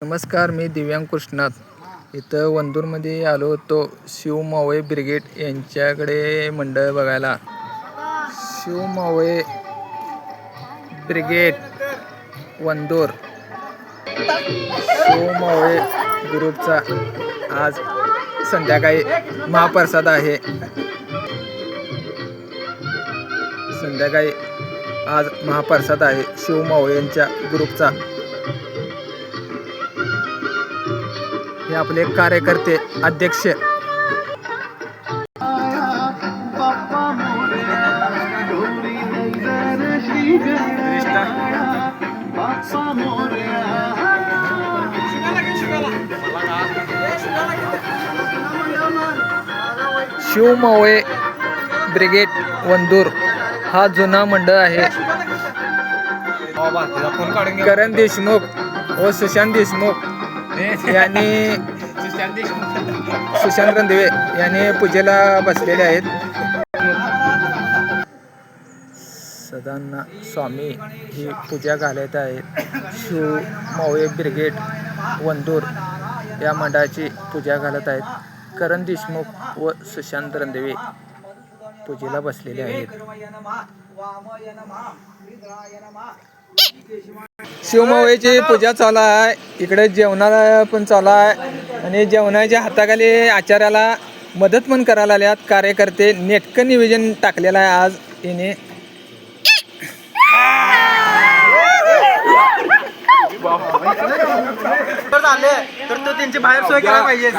नमस्कार, मी दिव्यांग कृष्णात इथं वंदूरमध्ये आलो होतो. शिव मावळे ब्रिगेड यांच्याकडे मंडळ बघायला. शिव मावळे ब्रिगेड वंदूर, शिव मावळे ग्रुपचा आज संध्याकाळी महाप्रसाद आहे. संध्याकाळी आज महाप्रसाद आहे शिव मावळे यांच्या ग्रुपचा. हे आपले कार्यकर्ते अध्यक्ष शिव मावळे ब्रिगेड वंदूर हा जुना मंडळ आहे. करण देशमुख व सुशांत देशमुख यांनी सुशांत रणदिवे यांनी पूजेला बसलेले आहेत. सदांना स्वामी ही पूजा घालत आहेत. शिव मावळे ब्रिगेड वंदूर या मंडळाची पूजा घालत आहेत. करण देशमुख व सुशांत रणदिवे पूजेला बसलेले आहेत. शिवमावळेची पूजा चालू आहे. इकडे जेवणाला पण चालू आहे आणि जेवणाच्या हाताखाली आचार्याला मदत पण करायला आल्यात कार्यकर्ते. नेटकं नियोजन टाकलेलं आहे आज येणे. तर तो त्यांची बाहेर सोय करायला पाहिजे.